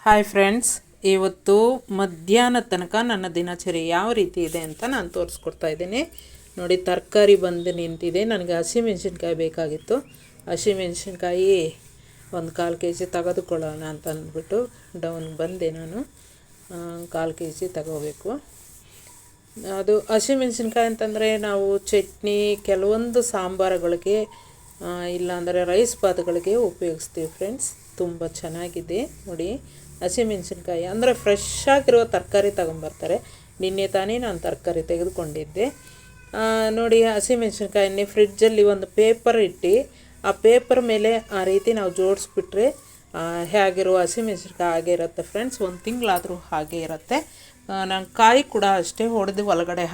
Hi friends, ಇವತ್ತು ಮಧ್ಯಾಹ್ನ ತನಕ ನನ್ನ ದಿನಚರಿ ಯಾವ ರೀತಿ ಇದೆ ಅಂತ ನಾನು ತೋರಿಸ್ಕೊಡ್ತಾ ಇದ್ದೀನಿ. ನೋಡಿ, ತರಕಾರಿ ಬಂದು ನಿಂತಿದೆ. ನನಗೆ ಹಸಿಮೆಣ್ಸಿನ್ಕಾಯಿ ಬೇಕಾಗಿತ್ತು. ಹಸಿಮೆಣ್ಸಿನ್ಕಾಯಿ ಒಂದು 1/4 kg ತೆಗೆದುಕೊಳ್ಳೋಣ ಅಂತ ಅಂದ್ಬಿಟ್ಟು ಡೌನ್ ಬಂದೆ. ನಾನು 1/4 kg ತಗೋಬೇಕು. ಅದು ಹಸಿಮೆಣ್ಸಿನ್ಕಾಯಿ ಅಂತಂದರೆ ನಾವು ಚಟ್ನಿ, ಕೆಲವೊಂದು ಸಾಂಬಾರುಗಳಿಗೆ, ಇಲ್ಲಾಂದರೆ ರೈಸ್ ಬಾತ್ಗಳಿಗೆ ಉಪಯೋಗಿಸ್ತೀವಿ ಫ್ರೆಂಡ್ಸ್. ತುಂಬ ಚೆನ್ನಾಗಿದೆ. ನೋಡಿ, ಹಸಿಮೆಣ್ಸಿನ್ಕಾಯಿ ಅಂದರೆ ಫ್ರೆಶ್ ಆಗಿರೋ ತರಕಾರಿ ತಗೊಂಬರ್ತಾರೆ. ನಿನ್ನೆ ತಾನೇ ನಾನು ತರಕಾರಿ ತೆಗೆದುಕೊಂಡಿದ್ದೆ. ನೋಡಿ, ಹಸಿಮೆಣ್ಸಿನ್ಕಾಯನ್ನೇ ಫ್ರಿಡ್ಜಲ್ಲಿ ಒಂದು ಪೇಪರ್ ಇಟ್ಟು ಆ ಪೇಪರ್ ಮೇಲೆ ಆ ರೀತಿ ನಾವು ಜೋಡಿಸ್ಬಿಟ್ರೆ ಹೇಗಿರೋ ಹಸಿಮೆಣ್ಸಿನ್ಕಾಯಿ ಹಾಗೆ ಇರುತ್ತೆ ಫ್ರೆಂಡ್ಸ್. 1 ತಿಂಗಳಾದರೂ ಹಾಗೆ ಇರುತ್ತೆ. ನಾನು ಕಾಯಿ ಕೂಡ ಅಷ್ಟೇ ಹೊಡೆದು ಒಳಗಡೆ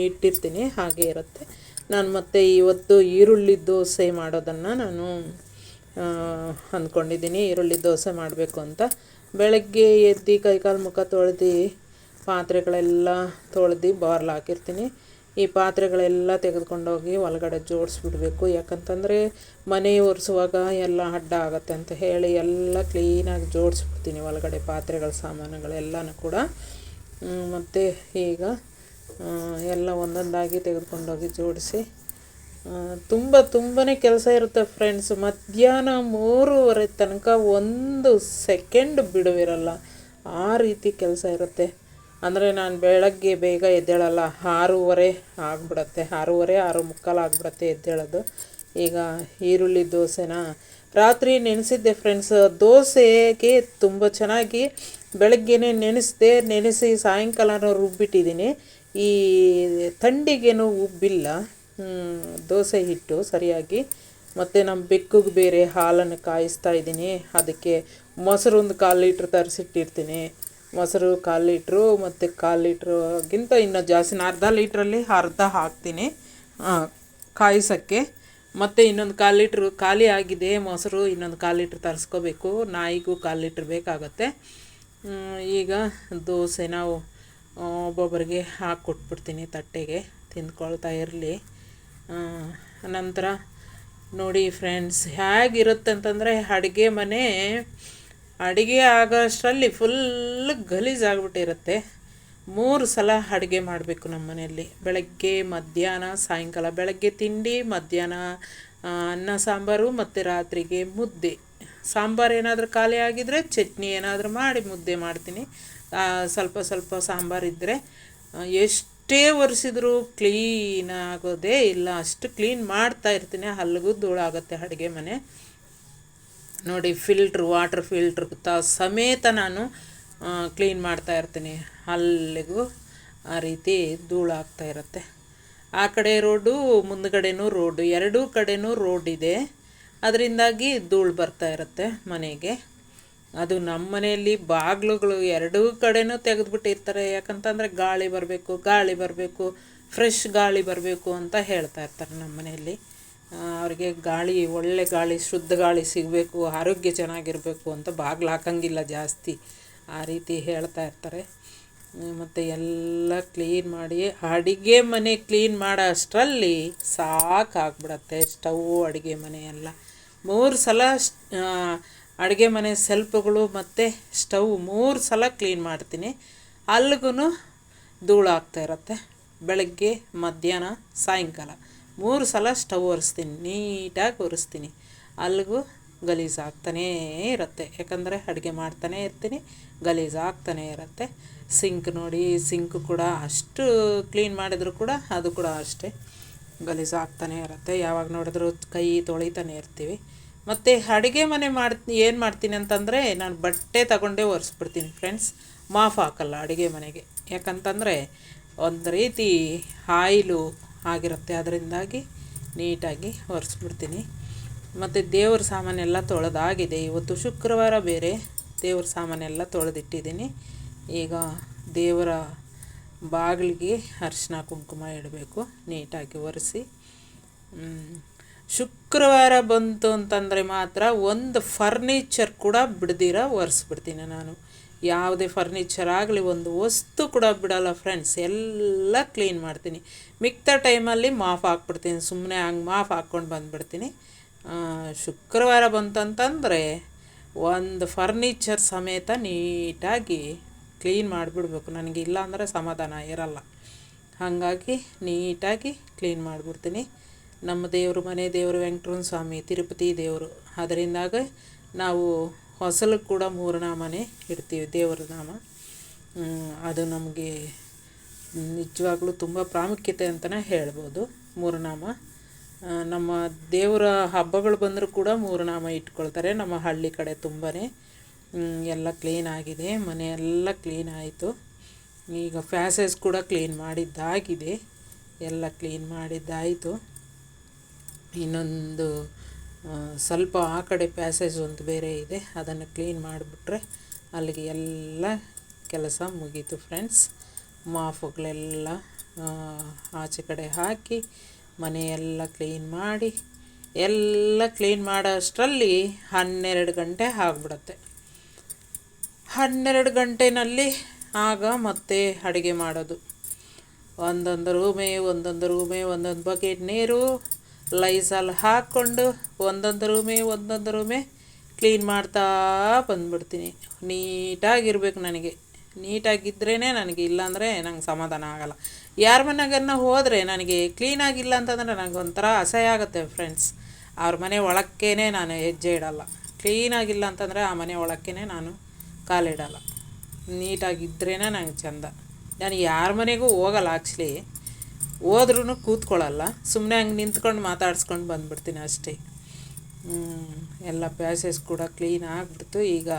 ಇಟ್ಟಿರ್ತೀನಿ, ಹಾಗೆ ಇರುತ್ತೆ. ನಾನು ಮತ್ತು ಇವತ್ತು ಈರುಳ್ಳಿ ದೋಸೆ ಮಾಡೋದನ್ನು ನಾನು ಅಂದ್ಕೊಂಡಿದ್ದೀನಿ. ಈರುಳ್ಳಿ ದೋಸೆ ಮಾಡಬೇಕು ಅಂತ. ಬೆಳಗ್ಗೆ ಎದ್ದು ಕೈಕಾಲು ಮುಖ ತೊಳೆದು ಪಾತ್ರೆಗಳೆಲ್ಲ ತೊಳೆದು ಬಾರ್ಲು ಹಾಕಿರ್ತೀನಿ. ಈ ಪಾತ್ರೆಗಳೆಲ್ಲ ತೆಗೆದುಕೊಂಡೋಗಿ ಒಳಗಡೆ ಜೋಡಿಸ್ಬಿಡ್ಬೇಕು. ಯಾಕಂತಂದರೆ ಮನೆ ಒರೆಸುವಾಗ ಎಲ್ಲ ಅಡ್ಡ ಆಗುತ್ತೆ ಅಂತ ಹೇಳಿ ಎಲ್ಲ ಕ್ಲೀನಾಗಿ ಜೋಡಿಸ್ಬಿಡ್ತೀನಿ ಒಳಗಡೆ ಪಾತ್ರೆಗಳ ಸಾಮಾನುಗಳೆಲ್ಲನೂ ಕೂಡ. ಮತ್ತು ಈಗ ಎಲ್ಲ ಒಂದೊಂದಾಗಿ ತೆಗೆದುಕೊಂಡೋಗಿ ಜೋಡಿಸಿ ತುಂಬಾ ಕೆಲಸ ಇರುತ್ತೆ ಫ್ರೆಂಡ್ಸ್. ಮಧ್ಯಾಹ್ನ 3:30 ತನಕ 1 ಸೆಕೆಂಡ್ ಬಿಡುವಿರಲ್ಲ, ಆ ರೀತಿ ಕೆಲಸ ಇರುತ್ತೆ. ಅಂದರೆ ನಾನು ಬೆಳಗ್ಗೆ ಬೇಗ ಎದ್ದೇಳಲ್ಲ. 6:30 ಆಗಿಬಿಡತ್ತೆ, 6:30 6:45 ಆಗಿಬಿಡತ್ತೆ ಎದ್ದೇಳೋದು. ಈಗ ಈರುಳ್ಳಿ ದೋಸೆನ ರಾತ್ರಿ ನೆನೆಸಿದ್ದೆ ಫ್ರೆಂಡ್ಸ್. ದೋಸೆಗೆ ತುಂಬ ಚೆನ್ನಾಗಿ ಬೆಳಗ್ಗೆನೇ ನೆನೆಸಿ ಸಾಯಂಕಾಲನೂ ರುಬ್ಬಿಟ್ಟಿದ್ದೀನಿ. ಈ ಥಂಡಿಗೇನು ಉಬ್ಬಿಲ್ಲ ದೋಸೆ ಹಿಟ್ಟು ಸರಿಯಾಗಿ. ಮತ್ತು ನಮ್ಮ ಬೆಕ್ಕಿಗೆ ಬೇರೆ ಹಾಲನ್ನು ಕಾಯಿಸ್ತಾ ಇದ್ದೀನಿ. ಅದಕ್ಕೆ ಮೊಸರು 1/4 ಲೀಟ್ರ್ ತರಿಸಿಟ್ಟಿರ್ತೀನಿ. ಮೊಸರು 1/4 ಲೀಟ್ರು ಮತ್ತು 1/4 ಲೀಟ್ರಿಗಿಂತ ಇನ್ನೂ ಜಾಸ್ತಿ, ಅರ್ಧ ಲೀಟ್ರಲ್ಲಿ ಅರ್ಧ ಹಾಕ್ತೀನಿ ಕಾಯಿಸೋಕ್ಕೆ. ಮತ್ತು ಇನ್ನೊಂದು 1/4 ಲೀಟ್ರ್ ಖಾಲಿ ಆಗಿದೆ ಮೊಸರು. ಇನ್ನೊಂದು 1/4 ಲೀಟ್ರ್ ತರಿಸ್ಕೋಬೇಕು. ನಾಯಿಗೂ 1/4 ಲೀಟ್ರ್ ಬೇಕಾಗುತ್ತೆ. ಈಗ ದೋಸೆ ನಾವು ಒಬ್ಬೊಬ್ಬರಿಗೆ ಹಾಕ್ಕೊಟ್ಬಿಡ್ತೀನಿ ತಟ್ಟೆಗೆ, ತಿಂದ್ಕೊಳ್ತಾ ಇರಲಿ. ನಂತರ ನೋಡಿ ಫ್ರೆಂಡ್ಸ್, ಹೇಗಿರುತ್ತೆ ಅಂತಂದರೆ ಅಡುಗೆ ಆಗೋಷ್ಟರಲ್ಲಿ ಫುಲ್ ಗಲೀಜಾಗ್ಬಿಟ್ಟಿರುತ್ತೆ. 3 ಸಲ ಅಡುಗೆ ಮಾಡಬೇಕು ನಮ್ಮ ಮನೆಯಲ್ಲಿ, ಬೆಳಗ್ಗೆ ಮಧ್ಯಾಹ್ನ ಸಾಯಂಕಾಲ. ಬೆಳಗ್ಗೆ ತಿಂಡಿ, ಮಧ್ಯಾಹ್ನ ಅನ್ನ ಸಾಂಬಾರು, ಮತ್ತು ರಾತ್ರಿಗೆ ಮುದ್ದೆ. ಸಾಂಬಾರು ಏನಾದರೂ ಖಾಲಿ ಆಗಿದ್ದರೆ ಚಟ್ನಿ ಏನಾದರೂ ಮಾಡಿ ಮುದ್ದೆ ಮಾಡ್ತೀನಿ. ಸ್ವಲ್ಪ ಸಾಂಬಾರಿದ್ದರೆ ಎಷ್ಟೇ ಒರೆಸಿದ್ರೂ ಕ್ಲೀನ್ ಆಗೋದೇ ಇಲ್ಲ, ಅಷ್ಟು ಕ್ಲೀನ್ ಮಾಡ್ತಾ ಇರ್ತೀನಿ. ಅಲ್ಲಿಗೂ ಧೂಳಾಗುತ್ತೆ ಅಡುಗೆ ಮನೆ. ನೋಡಿ, ವಾಟರ್ ಫಿಲ್ಟ್ರ್ ಸಮೇತ ನಾನು ಕ್ಲೀನ್ ಮಾಡ್ತಾ ಇರ್ತೀನಿ. ಅಲ್ಲಿಗೂ ಆ ರೀತಿ ಧೂಳಾಗ್ತಾ ಇರುತ್ತೆ. ಆ ಕಡೆ ರೋಡು, ಮುಂದ್ಗಡೆನೂ ರೋಡು, ಎರಡೂ ಕಡೆನೂ ರೋಡ್ ಇದೆ. ಅದರಿಂದಾಗಿ ಧೂಳು ಬರ್ತಾ ಇರುತ್ತೆ ಮನೆಗೆ. ಅದು ನಮ್ಮ ಮನೆಯಲ್ಲಿ ಬಾಗಿಲುಗಳು ಎರಡೂ ಕಡೆನೂ ತೆಗೆದುಬಿಟ್ಟಿರ್ತಾರೆ. ಯಾಕಂತಂದರೆ ಗಾಳಿ ಬರಬೇಕು, ಫ್ರೆಶ್ ಗಾಳಿ ಬರಬೇಕು ಅಂತ ಹೇಳ್ತಾ ಇರ್ತಾರೆ ನಮ್ಮ ಮನೆಯಲ್ಲಿ. ಅವ್ರಿಗೆ ಒಳ್ಳೆ ಗಾಳಿ, ಶುದ್ಧ ಗಾಳಿ ಸಿಗಬೇಕು, ಆರೋಗ್ಯ ಚೆನ್ನಾಗಿರಬೇಕು ಅಂತ ಬಾಗಿಲು ಹಾಕಂಗಿಲ್ಲ ಜಾಸ್ತಿ, ಆ ರೀತಿ ಹೇಳ್ತಾ ಇರ್ತಾರೆ. ಮತ್ತು ಎಲ್ಲ ಕ್ಲೀನ್ ಮಾಡಿ ಅಡುಗೆ ಮನೆ ಕ್ಲೀನ್ ಮಾಡೋ ಅಷ್ಟರಲ್ಲಿ ಸಾಕಾಗ್ಬಿಡತ್ತೆ. ಸ್ಟವ್ವು, ಅಡುಗೆ ಮನೆ ಎಲ್ಲ 3 ಸಲ ಅಡುಗೆ ಮನೆ ಸೆಲ್ಫ್ಗಳು ಮತ್ತು ಸ್ಟವ್ 3 ಸಲ ಕ್ಲೀನ್ ಮಾಡ್ತೀನಿ. ಅಲ್ಲಿಗೂ ಧೂಳಾಗ್ತಾ ಇರುತ್ತೆ. ಬೆಳಗ್ಗೆ ಮಧ್ಯಾಹ್ನ ಸಾಯಂಕಾಲ 3 ಸಲ ಸ್ಟವ್ ಒರೆಸ್ತೀನಿ, ನೀಟಾಗಿ ಒರೆಸ್ತೀನಿ. ಅಲ್ಲಿಗೂ ಗಲೀಜಾಗ್ತಾನೇ ಇರುತ್ತೆ. ಯಾಕಂದರೆ ಅಡುಗೆ ಮಾಡ್ತಾನೇ ಇರ್ತೀನಿ, ಗಲೀಜಾಗ್ತಾನೇ ಇರುತ್ತೆ. ಸಿಂಕ್ ನೋಡಿ, ಸಿಂಕ್ ಕೂಡ ಅಷ್ಟು ಕ್ಲೀನ್ ಮಾಡಿದರೂ ಕೂಡ ಅದು ಕೂಡ ಅಷ್ಟೇ ಗಲೀಜಾಗ್ತಾನೇ ಇರುತ್ತೆ. ಯಾವಾಗ ನೋಡಿದ್ರೂ ಕೈ ತೊಳಿತಾನೆ ಇರ್ತೀವಿ. ಮತ್ತು ಅಡುಗೆ ಮನೆ ಏನು ಮಾಡ್ತೀನಿ ಅಂತಂದರೆ, ನಾನು ಬಟ್ಟೆ ತಗೊಂಡೇ ಒರೆಸ್ಬಿಡ್ತೀನಿ ಫ್ರೆಂಡ್ಸ್. ಮಾಫ್ ಹಾಕಲ್ಲ ಅಡುಗೆ ಮನೆಗೆ. ಯಾಕಂತಂದರೆ ಒಂದು ರೀತಿ ಆಯಿಲು ಆಗಿರುತ್ತೆ, ಅದರಿಂದಾಗಿ ನೀಟಾಗಿ ಒರೆಸ್ಬಿಡ್ತೀನಿ. ಮತ್ತು ದೇವ್ರ ಸಾಮಾನೆಲ್ಲ ತೊಳೆದಾಗಿದೆ. ಇವತ್ತು ಶುಕ್ರವಾರ ಬೇರೆ, ದೇವ್ರ ಸಾಮಾನೆಲ್ಲ ತೊಳೆದಿಟ್ಟಿದ್ದೀನಿ. ಈಗ ದೇವರ ಬಾಗಿಲಿಗೆ ಅರಿಶಿನ ಕುಂಕುಮ ಇಡಬೇಕು, ನೀಟಾಗಿ ಒರೆಸಿ. ಶುಕ್ರವಾರ ಬಂತು ಅಂತಂದರೆ ಮಾತ್ರ ಒಂದು ಫರ್ನಿಚರ್ ಕೂಡ ಬಿಡ್ದಿರ ಒರೆಸ್ಬಿಡ್ತೀನಿ ನಾನು. ಯಾವುದೇ ಫರ್ನಿಚರ್ ಆಗಲಿ, ಒಂದು ವಸ್ತು ಕೂಡ ಬಿಡಲ್ಲ ಫ್ರೆಂಡ್ಸ್, ಎಲ್ಲ ಕ್ಲೀನ್ ಮಾಡ್ತೀನಿ. ಮಿಕ್ತ ಟೈಮಲ್ಲಿ ಮಾಫ್ ಹಾಕ್ಬಿಡ್ತೀನಿ, ಸುಮ್ಮನೆ ಹಂಗೆ ಮಾಫ್ ಹಾಕ್ಕೊಂಡು ಬಂದುಬಿಡ್ತೀನಿ. ಶುಕ್ರವಾರ ಬಂತಂತಂದರೆ ಒಂದು ಫರ್ನಿಚರ್ ಸಮೇತ ನೀಟಾಗಿ ಕ್ಲೀನ್ ಮಾಡಿಬಿಡ್ಬೇಕು. ನನಗೆ ಇಲ್ಲ ಅಂದರೆ ಸಮಾಧಾನ ಇರಲ್ಲ. ಹಾಗಾಗಿ ನೀಟಾಗಿ ಕ್ಲೀನ್ ಮಾಡಿಬಿಡ್ತೀನಿ. ನಮ್ಮ ದೇವರು, ಮನೆ ದೇವರು ವೆಂಕಟರಮಣ ಸ್ವಾಮಿ, ತಿರುಪತಿ ದೇವರು. ಅದರಿಂದಾಗ ನಾವು ಹೊಸಲಿಗೆ ಕೂಡ 3 ನಾಮನೇ ಇಡ್ತೀವಿ, ದೇವರ ನಾಮ. ಅದು ನಮಗೆ ನಿಜವಾಗ್ಲೂ ತುಂಬ ಪ್ರಾಮುಖ್ಯತೆ ಅಂತಲೇ ಹೇಳ್ಬೋದು 3 ನಾಮ. ನಮ್ಮ ದೇವರ ಹಬ್ಬಗಳು ಬಂದರೂ ಕೂಡ 3 ನಾಮ ಇಟ್ಕೊಳ್ತಾರೆ ನಮ್ಮ ಹಳ್ಳಿ ಕಡೆ. ತುಂಬಾ ಎಲ್ಲ ಕ್ಲೀನ್ ಆಗಿದೆ, ಮನೆಯೆಲ್ಲ ಕ್ಲೀನ್ ಆಯಿತು. ಈಗ ಪ್ಯಾಸೇಜ್ ಕೂಡ ಕ್ಲೀನ್ ಮಾಡಿದ್ದಾಗಿದೆ, ಎಲ್ಲ ಕ್ಲೀನ್ ಮಾಡಿದ್ದಾಯಿತು. ಇನ್ನೊಂದು ಸ್ವಲ್ಪ ಆ ಕಡೆ ಪ್ಯಾಸೇಜ್ ಒಂದು ಬೇರೆ ಇದೆ, ಅದನ್ನು ಕ್ಲೀನ್ ಮಾಡಿಬಿಟ್ರೆ ಅಲ್ಲಿಗೆ ಎಲ್ಲ ಕೆಲಸ ಮುಗೀತು ಫ್ರೆಂಡ್ಸ್. ಮಾಫುಗಳೆಲ್ಲ ಆಚೆ ಕಡೆ ಹಾಕಿ ಮನೆಯೆಲ್ಲ ಕ್ಲೀನ್ ಮಾಡಿ, ಎಲ್ಲ ಕ್ಲೀನ್ ಮಾಡೋ ಅಷ್ಟರಲ್ಲಿ 12 ಗಂಟೆ ಆಗಿಬಿಡತ್ತೆ. 12 ಗಂಟೆಯಲ್ಲಿ ಆಗ ಮತ್ತೆ ಅಡುಗೆ ಮಾಡೋದು. ಒಂದೊಂದು ರೂಮೇ ಒಂದೊಂದು ಬಕೆಟ್ ನೀರು ಲೈಸಾಲ್ ಹಾಕ್ಕೊಂಡು ಒಂದೊಂದು ರೂಮೇ ಕ್ಲೀನ್ ಮಾಡ್ತಾ ಬಂದುಬಿಡ್ತೀನಿ. ನೀಟಾಗಿರ್ಬೇಕು ನನಗೆ. ನೀಟಾಗಿದ್ರೇ ನನಗೆ, ಇಲ್ಲಾಂದರೆ ನಂಗೆ ಸಮಾಧಾನ ಆಗೋಲ್ಲ. ಯಾರ ಮನೆಗನ್ನ ಹೋದರೆ ನನಗೆ ಕ್ಲೀನಾಗಿಲ್ಲ ಅಂತಂದರೆ ನನಗೆ ಒಂಥರ ಅಸಹ್ಯ ಆಗುತ್ತೆ ಫ್ರೆಂಡ್ಸ್. ಅವ್ರ ಮನೆ ಒಳಕ್ಕೇ ನಾನು ಹೆಜ್ಜೆ ಇಡಲ್ಲ. ಕ್ಲೀನಾಗಿಲ್ಲ ಅಂತಂದರೆ ಆ ಮನೆ ಒಳಕ್ಕೇ ನಾನು ಕಾಲಿಡಲ್ಲ. ನೀಟಾಗಿದ್ರೇ ನಂಗೆ ಚೆಂದ. ನಾನು ಯಾರ ಮನೆಗೂ ಹೋಗಲ್ಲ ಆ್ಯಕ್ಚುಲಿ. ಹೋದ್ರೂ ಕೂತ್ಕೊಳ್ಳಲ್ಲ, ಸುಮ್ಮನೆ ಹಂಗೆ ನಿಂತ್ಕೊಂಡು ಮಾತಾಡ್ಸ್ಕೊಂಡು ಬಂದುಬಿಡ್ತೀನಿ ಅಷ್ಟೇ. ಎಲ್ಲ ಪ್ಯಾಸೇಜ್ ಕೂಡ ಕ್ಲೀನ್ ಆಗಿಬಿಡ್ತು. ಈಗ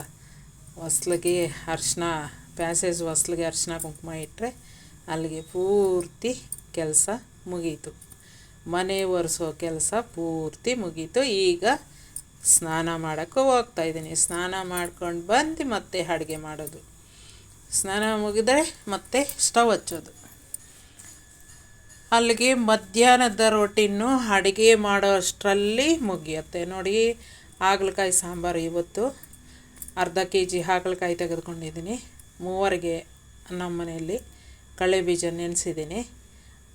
ಹೊಸ್ಲಿಗೆ ಪ್ಯಾಸೇಜ್ ಹೊಸ್ಲಿಗೆ ಅರಿಶಿನ ಕುಂಕುಮ ಇಟ್ಟರೆ ಅಲ್ಲಿಗೆ ಪೂರ್ತಿ ಕೆಲಸ ಮುಗೀತು. ಮನೆ ಒರೆಸೋ ಕೆಲಸ ಪೂರ್ತಿ ಮುಗೀತು. ಈಗ ಸ್ನಾನ ಮಾಡೋಕ್ಕೆ ಹೋಗ್ತಾಯಿದ್ದೀನಿ. ಸ್ನಾನ ಮಾಡ್ಕೊಂಡು ಬಂದು ಮತ್ತೆ ಅಡುಗೆ ಮಾಡೋದು. ಸ್ನಾನ ಮುಗಿದರೆ ಮತ್ತೆ ಸ್ಟವ್ ಹಚ್ಚೋದು. ಅಲ್ಲಿಗೆ ಮಧ್ಯಾಹ್ನದ ರೊಟ್ಟಿನೂ ಅಡುಗೆ ಮಾಡೋ ಅಷ್ಟರಲ್ಲಿ ಮುಗಿಯುತ್ತೆ. ನೋಡಿ, ಹಾಗಲಕಾಯಿ ಸಾಂಬಾರು. ಇವತ್ತು ಅರ್ಧ kg ಹಾಗಲಕಾಯಿ ತೆಗೆದುಕೊಂಡಿದ್ದೀನಿ. 3ಗೆ ನಮ್ಮ ಮನೆಯಲ್ಲಿ ಕಡಲೆ ಬೀಜ ನೆನೆಸಿದ್ದೀನಿ.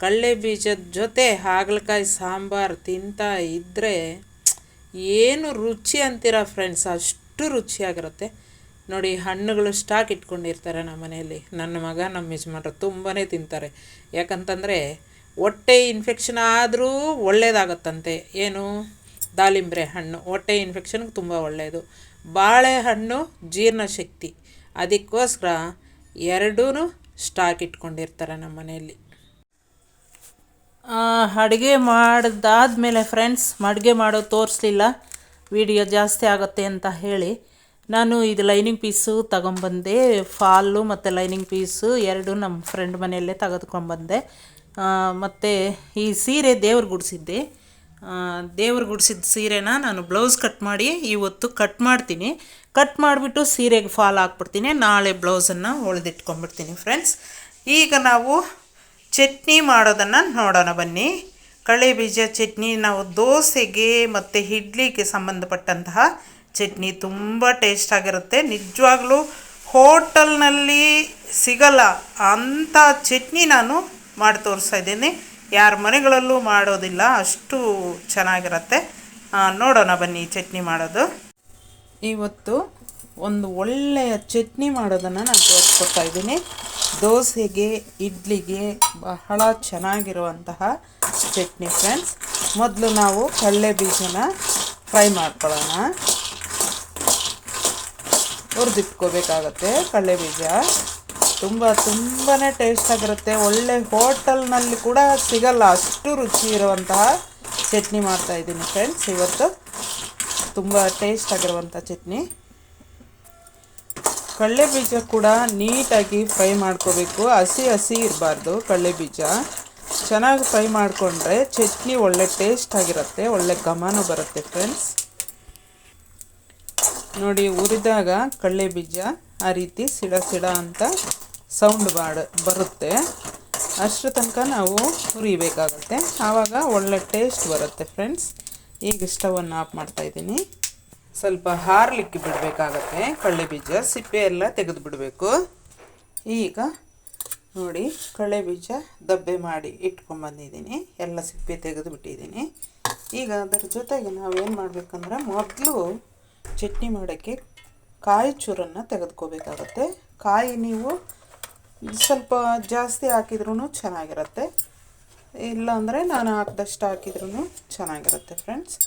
ಕಡಲೆ ಬೀಜದ ಜೊತೆ ಹಾಗಲಕಾಯಿ ಸಾಂಬಾರು ತಿಂತಾ ಇದ್ದರೆ ಏನು ರುಚಿ ಅಂತೀರ ಫ್ರೆಂಡ್ಸ್, ಅಷ್ಟು ರುಚಿಯಾಗಿರುತ್ತೆ. ನೋಡಿ, ಹಣ್ಣುಗಳು ಸ್ಟಾಕ್ ಇಟ್ಕೊಂಡಿರ್ತಾರೆ ನಮ್ಮ ಮನೆಯಲ್ಲಿ. ನನ್ನ ಮಗ, ನಮ್ಮ ಯಜಮಾನ್ರು ತುಂಬಾ ತಿಂತಾರೆ. ಯಾಕಂತಂದರೆ ಹೊಟ್ಟೆ ಇನ್ಫೆಕ್ಷನ್ ಆದರೂ ಒಳ್ಳೆಯದಾಗತ್ತಂತೆ. ಏನು, ದಾಳಿಂಬೆ ಹಣ್ಣು ಹೊಟ್ಟೆ ಇನ್ಫೆಕ್ಷನ್ಗೆ ತುಂಬ ಒಳ್ಳೆಯದು. ಬಾಳೆಹಣ್ಣು ಜೀರ್ಣಶಕ್ತಿ, ಅದಕ್ಕೋಸ್ಕರ ಎರಡೂ ಸ್ಟಾಕ್ ಇಟ್ಕೊಂಡಿರ್ತಾರೆ ನಮ್ಮ ಮನೆಯಲ್ಲಿ. ಅಡುಗೆ ಮಾಡಿದಾದ್ಮೇಲೆ ಫ್ರೆಂಡ್ಸ್, ಅಡುಗೆ ಮಾಡೋದು ತೋರಿಸ್ಲಿಲ್ಲ, ವಿಡಿಯೋ ಜಾಸ್ತಿ ಆಗುತ್ತೆ ಅಂತ ಹೇಳಿ ನಾನು ಇದು ಲೈನಿಂಗ್ ಪೀಸು ತಗೊಂಬಂದೆ. ಫಾಲು ಮತ್ತು ಲೈನಿಂಗ್ ಪೀಸು ಎರಡು ನಮ್ಮ ಫ್ರೆಂಡ್ ಮನೆಯಲ್ಲೇ ತೆಗೆದುಕೊಂಬಂದೆ. ಮತ್ತು ಈ ಸೀರೆ ದೇವ್ರು ಗುಡಿಸಿದ್ದೆ. ದೇವ್ರು ಗುಡಿಸಿದ ಸೀರೆನ ನಾನು ಬ್ಲೌಸ್ ಕಟ್ ಮಾಡಿ ಇವತ್ತು ಕಟ್ ಮಾಡ್ತೀನಿ. ಕಟ್ ಮಾಡಿಬಿಟ್ಟು ಸೀರೆಗೆ ಫಾಲ್ ಹಾಕ್ಬಿಡ್ತೀನಿ. ನಾಳೆ ಬ್ಲೌಸನ್ನು ಹೊಳೆದಿಟ್ಕೊಂಡ್ಬಿಡ್ತೀನಿ ಫ್ರೆಂಡ್ಸ್. ಈಗ ನಾವು ಚಟ್ನಿ ಮಾಡೋದನ್ನು ನೋಡೋಣ ಬನ್ನಿ. ಕಡಲೆ ಬೀಜ ಚಟ್ನಿ ನಾವು ದೋಸೆಗೆ ಮತ್ತು ಇಡ್ಲಿಗೆ ಸಂಬಂಧಪಟ್ಟಂತಹ ಚಟ್ನಿ ತುಂಬ ಟೇಸ್ಟಾಗಿರುತ್ತೆ. ನಿಜವಾಗ್ಲೂ ಹೋಟೆಲ್ನಲ್ಲಿ ಸಿಗಲ್ಲ ಅಂಥ ಚಟ್ನಿ ನಾನು ಮಾಡಿ ತೋರಿಸ್ತಾ ಇದ್ದೀನಿ. ಯಾರ ಮನೆಗಳಲ್ಲೂ ಮಾಡೋದಿಲ್ಲ, ಅಷ್ಟು ಚೆನ್ನಾಗಿರುತ್ತೆ. ನೋಡೋಣ ಬನ್ನಿ ಚಟ್ನಿ ಮಾಡೋದು. ಇವತ್ತು ಒಂದು ಒಳ್ಳೆಯ ಚಟ್ನಿ ಮಾಡೋದನ್ನು ನಾನು ತೋರಿಸ್ಕೊಡ್ತಾ ಇದ್ದೀನಿ. ದೋಸೆಗೆ ಇಡ್ಲಿಗೆ ಬಹಳ ಚೆನ್ನಾಗಿರುವಂತಹ ಚಟ್ನಿ ಫ್ರೆಂಡ್ಸ್. ಮೊದಲು ನಾವು ಕಡಲೆ ಬೀಜನ ಫ್ರೈ ಮಾಡ್ಕೊಳ್ಳೋಣ. ಹುರಿದಿಟ್ಕೋಬೇಕಾಗತ್ತೆ. ಕಡಲೆ ಬೀಜ ತುಂಬಾ ಟೇಸ್ಟಾಗಿರುತ್ತೆ. ಒಳ್ಳೆ ಹೋಟೆಲ್ನಲ್ಲಿ ಕೂಡ ಸಿಗಲ್ಲ, ಅಷ್ಟು ರುಚಿ ಇರುವಂತಹ ಚಟ್ನಿ ಮಾಡ್ತಾಯಿದ್ದೀನಿ ಫ್ರೆಂಡ್ಸ್. ಇವತ್ತು ತುಂಬ ಟೇಸ್ಟಾಗಿರುವಂಥ ಚಟ್ನಿ. ಕಡಲೆ ಬೀಜ ಕೂಡ ನೀಟಾಗಿ ಫ್ರೈ ಮಾಡ್ಕೋಬೇಕು. ಹಸಿ ಇರಬಾರ್ದು. ಕಡಲೆ ಬೀಜ ಚೆನ್ನಾಗಿ ಫ್ರೈ ಮಾಡಿಕೊಂಡ್ರೆ ಚಟ್ನಿ ಒಳ್ಳೆ ಟೇಸ್ಟಾಗಿರುತ್ತೆ, ಒಳ್ಳೆ ಘಮನೂ ಬರುತ್ತೆ ಫ್ರೆಂಡ್ಸ್. ನೋಡಿ, ಹುರಿದಾಗ ಕಡಲೆ ಬೀಜ ಆ ರೀತಿ ಸಿಡ ಅಂತ ಸೌಂಡ್ ಬರುತ್ತೆ. ಅಷ್ಟರ ತನಕ ನಾವು ಹುರಿಬೇಕಾಗತ್ತೆ, ಆವಾಗ ಒಳ್ಳೆ ಟೇಸ್ಟ್ ಬರುತ್ತೆ ಫ್ರೆಂಡ್ಸ್. ಈಗ ಸ್ಟವನ್ನು ಆಫ್ ಮಾಡ್ತಾಯಿದ್ದೀನಿ. ಸ್ವಲ್ಪ ಹಾರಲಿಕ್ಕೆ ಬಿಡಬೇಕಾಗತ್ತೆ. ಕಡಲೆ ಬೀಜ ಸಿಪ್ಪೆ ಎಲ್ಲ ತೆಗೆದು ಬಿಡಬೇಕು. ಈಗ ನೋಡಿ, ಕಡಲೆ ಬೀಜ ದಬ್ಬೆ ಮಾಡಿ ಇಟ್ಕೊಂಡ್ಬಂದಿದ್ದೀನಿ. ಎಲ್ಲ ಸಿಪ್ಪೆ ತೆಗೆದು ಬಿಟ್ಟಿದ್ದೀನಿ. ಈಗ ಅದರ ಜೊತೆಗೆ ನಾವೇನು ಮಾಡಬೇಕಂದ್ರೆ, ಮೊದಲು ಚಟ್ನಿ ಮಾಡೋಕ್ಕೆ ಕಾಯಿ ಚೂರನ್ನು ತೆಗೆದುಕೋಬೇಕಾಗತ್ತೆ. ಕಾಯಿ ನೀವು ಸ್ವಲ್ಪ ಜಾಸ್ತಿ ಹಾಕಿದ್ರೂ ಚೆನ್ನಾಗಿರುತ್ತೆ, ಇಲ್ಲಾಂದರೆ ನಾನು ಹಾಕಿದಷ್ಟು ಹಾಕಿದ್ರೂ ಚೆನ್ನಾಗಿರುತ್ತೆ ಫ್ರೆಂಡ್ಸ್.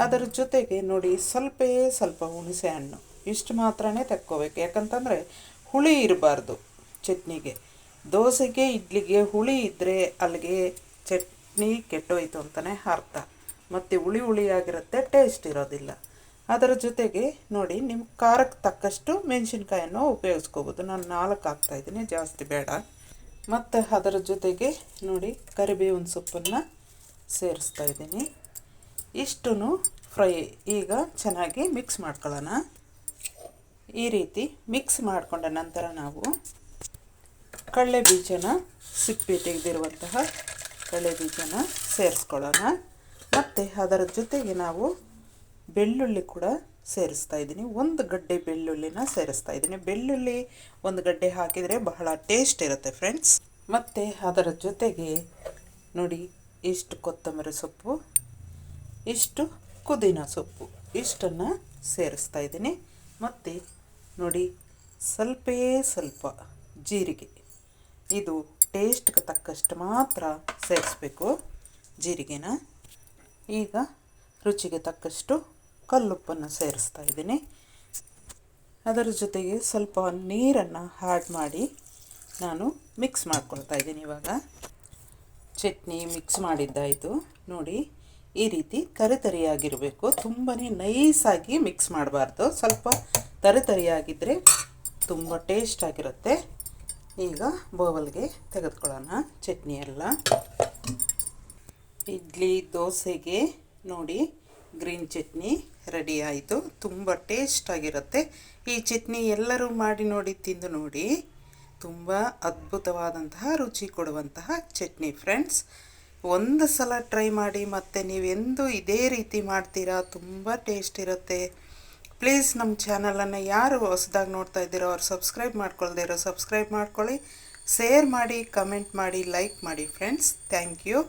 ಅದರ ಜೊತೆಗೆ ನೋಡಿ ಸ್ವಲ್ಪ ಹುಣಸೆ ಹಣ್ಣು ಇಷ್ಟು ಮಾತ್ರನೇ ತೆಕ್ಕೋಬೇಕು. ಯಾಕಂತಂದರೆ ಹುಳಿ ಇರಬಾರ್ದು ಚಟ್ನಿಗೆ. ದೋಸೆಗೆ ಇಡ್ಲಿಗೆ ಹುಳಿ ಇದ್ದರೆ ಅಲ್ಲಿಗೆ ಚಟ್ನಿ ಕೆಟ್ಟೋಯ್ತು ಅಂತಲೇ ಅರ್ಥ. ಮತ್ತು ಹುಳಿಯಾಗಿರುತ್ತೆ, ಟೇಸ್ಟ್ ಇರೋದಿಲ್ಲ. ಅದರ ಜೊತೆಗೆ ನೋಡಿ ನಿಮ್ಮ ಖಾರಕ್ಕೆ ತಕ್ಕಷ್ಟು ಮೆಣಸಿನ್ಕಾಯನ್ನು ಉಪಯೋಗಿಸ್ಕೋಬೋದು. ನಾನು 4 ಹಾಕ್ತಾಯಿದ್ದೀನಿ, ಜಾಸ್ತಿ ಬೇಡ. ಮತ್ತು ಅದರ ಜೊತೆಗೆ ನೋಡಿ ಕರಿಬೇವಿನ ಸೊಪ್ಪನ್ನು ಸೇರಿಸ್ತಾ ಇದ್ದೀನಿ. ಇಷ್ಟೂ ಫ್ರೈ ಈಗ ಚೆನ್ನಾಗಿ ಮಿಕ್ಸ್ ಮಾಡ್ಕೊಳ್ಳೋಣ. ಈ ರೀತಿ ಮಿಕ್ಸ್ ಮಾಡಿಕೊಂಡ ನಂತರ ನಾವು ಕಡಲೆ ಬೀಜನ ಸಿಪ್ಪೆ ತೆಗೆದಿರುವಂತಹ ಕಡಲೆ ಬೀಜನ ಸೇರಿಸ್ಕೊಳ್ಳೋಣ. ಮತ್ತು ಅದರ ಜೊತೆಗೆ ನಾವು ಬೆಳ್ಳುಳ್ಳಿ ಕೂಡ ಸೇರಿಸ್ತಾ ಇದ್ದೀನಿ. 1 ಗಡ್ಡೆ ಬೆಳ್ಳುಳ್ಳಿನ ಸೇರಿಸ್ತಾ ಇದ್ದೀನಿ. ಬೆಳ್ಳುಳ್ಳಿ 1 ಗಡ್ಡೆ ಹಾಕಿದರೆ ಬಹಳ ಟೇಸ್ಟ್ ಇರುತ್ತೆ ಫ್ರೆಂಡ್ಸ್. ಮತ್ತು ಅದರ ಜೊತೆಗೆ ನೋಡಿ ಇಷ್ಟು ಕೊತ್ತಂಬರಿ ಸೊಪ್ಪು, ಇಷ್ಟು ಪುದೀನ ಸೊಪ್ಪು ಇಷ್ಟನ್ನು ಸೇರಿಸ್ತಾ ಇದ್ದೀನಿ. ಮತ್ತು ನೋಡಿ ಸ್ವಲ್ಪ ಜೀರಿಗೆ, ಇದು ಟೇಸ್ಟ್ಗೆ ತಕ್ಕಷ್ಟು ಮಾತ್ರ ಸೇರಿಸ್ಬೇಕು ಜೀರಿಗೆನ. ಈಗ ರುಚಿಗೆ ತಕ್ಕಷ್ಟು ಕಲ್ಲುಪ್ಪನ್ನು ಸೇರಿಸ್ತಾ ಇದ್ದೀನಿ. ಅದರ ಜೊತೆಗೆ ಸ್ವಲ್ಪ ನೀರನ್ನು ಆ್ಯಡ್ ಮಾಡಿ ನಾನು ಮಿಕ್ಸ್ ಮಾಡ್ಕೊಳ್ತಾ ಇದ್ದೀನಿ. ಇವಾಗ ಚಟ್ನಿ ಮಿಕ್ಸ್ ಮಾಡಿದ್ದಾಯಿತು. ನೋಡಿ ಈ ರೀತಿ ತರಿತರಿಯಾಗಿರಬೇಕು, ತುಂಬಾ ನೈಸಾಗಿ ಮಿಕ್ಸ್ ಮಾಡಬಾರ್ದು. ಸ್ವಲ್ಪ ತರಿತರಿಯಾಗಿದ್ದರೆ ತುಂಬ ಟೇಸ್ಟ್ ಆಗಿರುತ್ತೆ. ಈಗ ಬೌಲ್ಗೆ ತೆಗೆದುಕೊಳ್ಳೋಣ ಚಟ್ನಿ ಎಲ್ಲ. ಇಡ್ಲಿ ದೋಸೆಗೆ ನೋಡಿ ಗ್ರೀನ್ ಚಟ್ನಿ ರೆಡಿ ಆಯಿತು. ತುಂಬ ಟೇಸ್ಟಾಗಿರುತ್ತೆ ಈ ಚಟ್ನಿ. ಎಲ್ಲರೂ ಮಾಡಿ ನೋಡಿ, ತಿಂದು ನೋಡಿ. ತುಂಬ ಅದ್ಭುತವಾದಂತಹ ರುಚಿ ಕೊಡುವಂತಹ ಚಟ್ನಿ ಫ್ರೆಂಡ್ಸ್. ಒಂದು ಸಲ ಟ್ರೈ ಮಾಡಿ, ಮತ್ತು ನೀವೆಂದು ಇದೇ ರೀತಿ ಮಾಡ್ತೀರಾ, ತುಂಬ ಟೇಸ್ಟ್ ಇರುತ್ತೆ. ಪ್ಲೀಸ್ ನಮ್ಮ ಚಾನಲನ್ನು ಯಾರು ಹೊಸದಾಗಿ ನೋಡ್ತಾ ಇದ್ದೀರೋ ಅವ್ರು ಸಬ್ಸ್ಕ್ರೈಬ್ ಮಾಡ್ಕೊಳ್ದೇ ಇರೋ ಸಬ್ಸ್ಕ್ರೈಬ್ ಮಾಡ್ಕೊಳ್ಳಿ, ಶೇರ್ ಮಾಡಿ, ಕಮೆಂಟ್ ಮಾಡಿ, ಲೈಕ್ ಮಾಡಿ ಫ್ರೆಂಡ್ಸ್. Thank you.